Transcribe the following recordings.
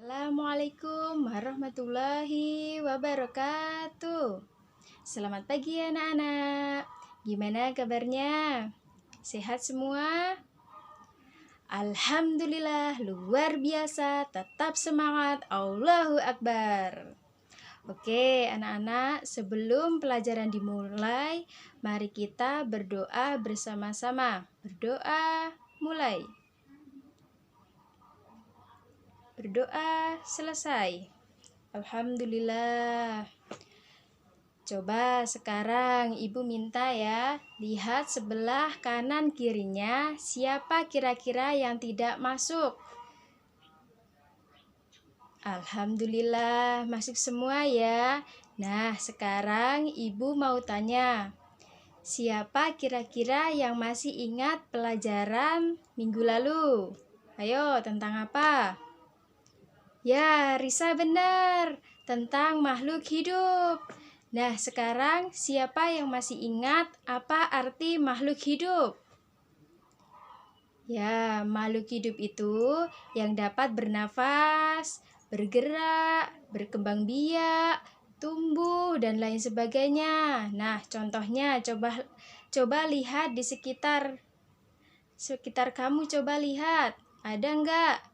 Assalamualaikum warahmatullahi wabarakatuh. Selamat pagi anak-anak. Gimana kabarnya? Sehat semua? Alhamdulillah, luar biasa. Tetap semangat. Allahu Akbar. Oke, anak-anak, sebelum pelajaran dimulai, mari kita berdoa bersama-sama. Berdoa, mulai. Berdoa selesai. Alhamdulillah. Coba sekarang ibu minta ya, lihat sebelah kanan kirinya siapa kira-kira yang tidak masuk. Alhamdulillah masuk semua ya. Nah sekarang ibu mau tanya, siapa kira-kira yang masih ingat pelajaran minggu lalu? Ayo, tentang apa? Ya, Risa benar. Tentang makhluk hidup. Nah, sekarang siapa yang masih ingat apa arti makhluk hidup? Ya, makhluk hidup itu yang dapat bernafas, bergerak, berkembang biak, tumbuh, dan lain sebagainya. Nah, contohnya coba lihat di sekitar kamu, coba lihat. Ada enggak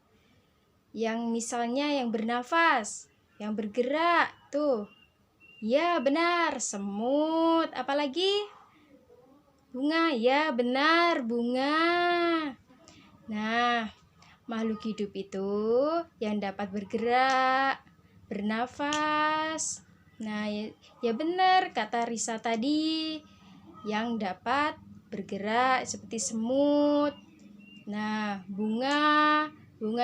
yang misalnya yang bernafas, yang bergerak, tuh. Ya, benar, semut. Apalagi? Bunga, ya benar, bunga. Nah, makhluk hidup itu yang dapat bergerak, bernafas. Nah, ya benar kata Risa tadi, yang dapat bergerak seperti semut. Nah, bunga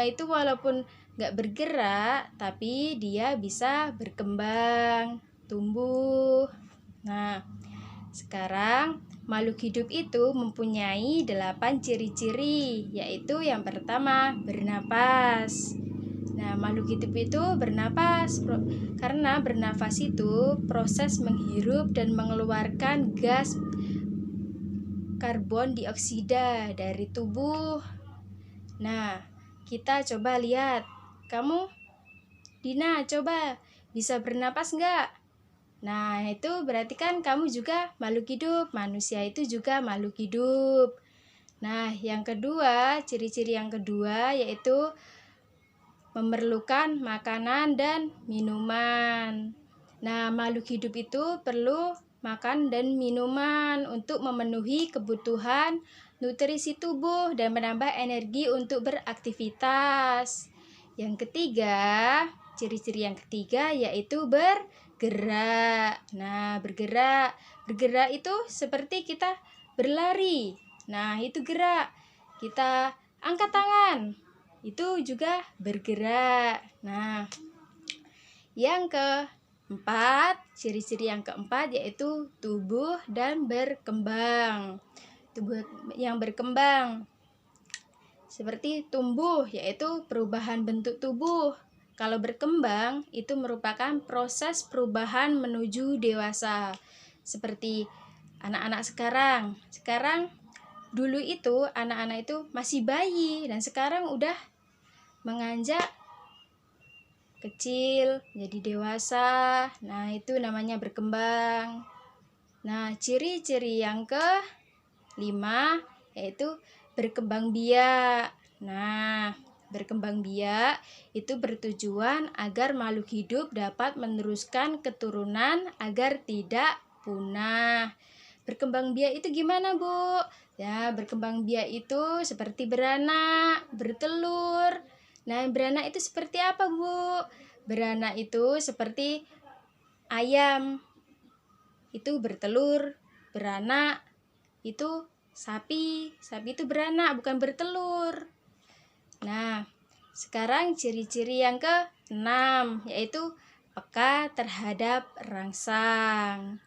itu walaupun nggak bergerak, tapi dia bisa berkembang, tumbuh. Nah, sekarang makhluk hidup itu mempunyai 8 ciri-ciri, yaitu yang pertama, bernapas. Nah, makhluk hidup itu bernapas karena bernapas itu proses menghirup dan mengeluarkan gas karbon dioksida dari tubuh. Nah, kita coba lihat. Kamu, Dina, coba bisa bernapas enggak? Nah, itu berarti kan kamu juga makhluk hidup. Manusia itu juga makhluk hidup. Nah, yang kedua, ciri-ciri yang kedua yaitu memerlukan makanan dan minuman. Nah, makhluk hidup itu perlu makan dan minuman untuk memenuhi kebutuhan nutrisi tubuh dan menambah energi untuk beraktivitas. Yang ketiga, ciri-ciri yang ketiga yaitu bergerak. Nah, bergerak itu seperti kita berlari. Nah, itu gerak. Kita angkat tangan. Itu juga bergerak. Nah, yang keempat, ciri-ciri yang keempat yaitu tumbuh dan berkembang. Tubuh yang berkembang seperti tumbuh yaitu perubahan bentuk tubuh. Kalau berkembang itu merupakan proses perubahan menuju dewasa. Seperti anak-anak sekarang dulu itu anak-anak itu masih bayi dan sekarang udah menganjak kecil jadi dewasa. Nah, itu namanya berkembang. Nah, ciri-ciri yang kelima yaitu berkembang biak. Nah, berkembang biak itu bertujuan agar makhluk hidup dapat meneruskan keturunan agar tidak punah. Berkembang biak itu gimana, Bu? Ya, berkembang biak itu seperti beranak, bertelur. Nah, beranak itu seperti apa, Bu? Beranak itu seperti ayam. Itu bertelur, beranak. Itu sapi itu beranak bukan bertelur. Nah, sekarang ciri-ciri yang ke-6 yaitu peka terhadap rangsang.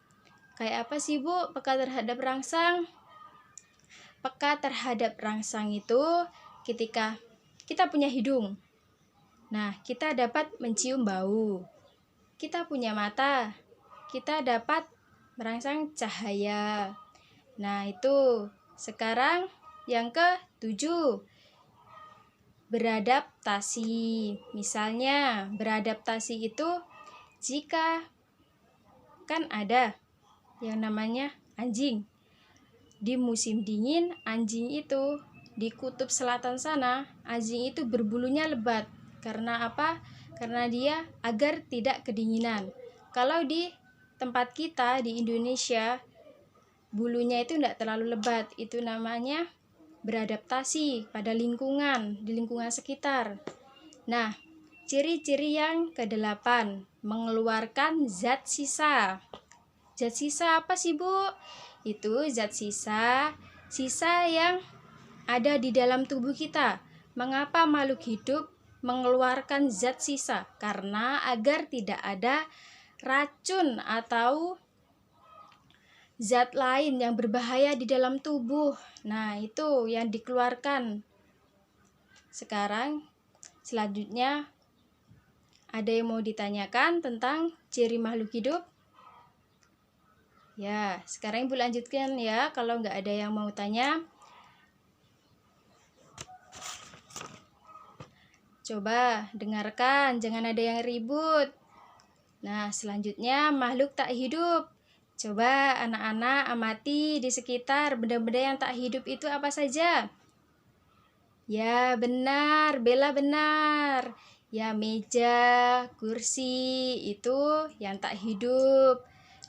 Kayak apa sih, Bu, peka terhadap rangsang? Peka terhadap rangsang itu ketika kita punya hidung. Nah, kita dapat mencium bau. Kita punya mata. Kita dapat merangsang cahaya. Nah, itu. Sekarang yang ke-7. beradaptasi. Misalnya, beradaptasi itu jika kan ada yang namanya anjing. Di musim dingin, anjing itu di kutub selatan sana, anjing itu berbulunya lebat. Karena apa? Karena dia agar tidak kedinginan. Kalau di tempat kita di Indonesia, bulunya itu tidak terlalu lebat. Itu namanya beradaptasi pada lingkungan, di lingkungan sekitar. Nah, ciri-ciri yang ke-8, mengeluarkan zat sisa. Zat sisa apa sih, Bu? Itu zat sisa yang ada di dalam tubuh kita. Mengapa makhluk hidup mengeluarkan zat sisa? Karena agar tidak ada racun atau zat lain yang berbahaya di dalam tubuh. Nah, itu yang dikeluarkan. Sekarang, selanjutnya, ada yang mau ditanyakan tentang ciri makhluk hidup? Ya, sekarang Ibu lanjutkan ya, kalau nggak ada yang mau tanya. Coba dengarkan, jangan ada yang ribut. Nah, selanjutnya makhluk tak hidup. Coba anak-anak amati di sekitar benda-benda yang tak hidup itu apa saja? Ya, benar, Bella benar. Ya, meja, kursi itu yang tak hidup.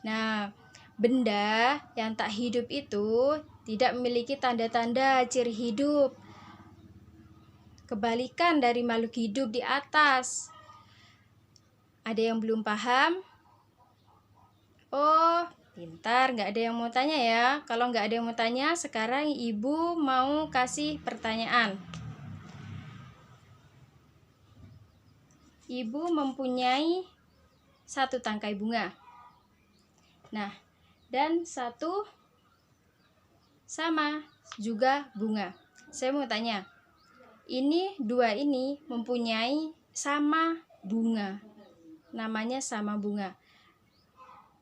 Nah, benda yang tak hidup itu tidak memiliki tanda-tanda ciri hidup. Kebalikan dari makhluk hidup di atas. Ada yang belum paham? Oh, pintar, nggak ada yang mau tanya ya. Kalau nggak ada yang mau tanya, sekarang Ibu mau kasih pertanyaan. Ibu mempunyai 1 tangkai bunga. Nah, dan 1 sama juga bunga. Saya mau tanya, ini 2 ini mempunyai sama bunga. Namanya sama bunga.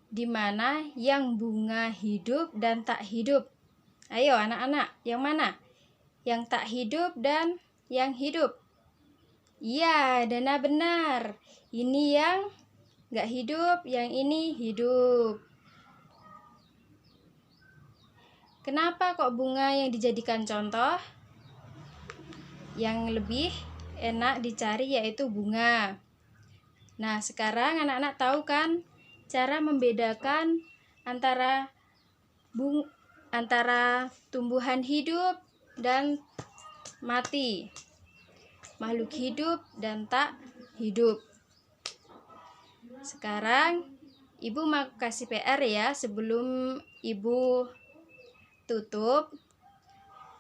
Di mana yang bunga hidup dan tak hidup? Ayo anak-anak, yang mana? Yang tak hidup dan yang hidup? Iya, Dana benar. Ini yang nggak hidup, yang ini hidup. Kenapa kok bunga yang dijadikan contoh? Yang lebih enak dicari yaitu bunga. Nah, sekarang anak-anak tahu kan cara membedakan antara tumbuhan hidup dan mati, makhluk hidup dan tak hidup. Sekarang Ibu mau kasih PR ya, sebelum Ibu tutup.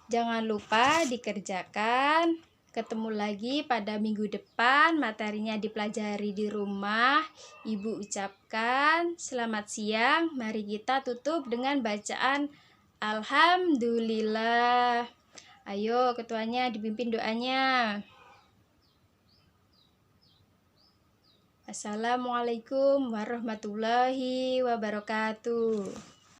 Jangan lupa dikerjakan. Ketemu lagi pada minggu depan, materinya dipelajari di rumah. Ibu ucapkan selamat siang. Mari kita tutup dengan bacaan Alhamdulillah. Ayo ketuanya dipimpin doanya. Assalamualaikum warahmatullahi wabarakatuh.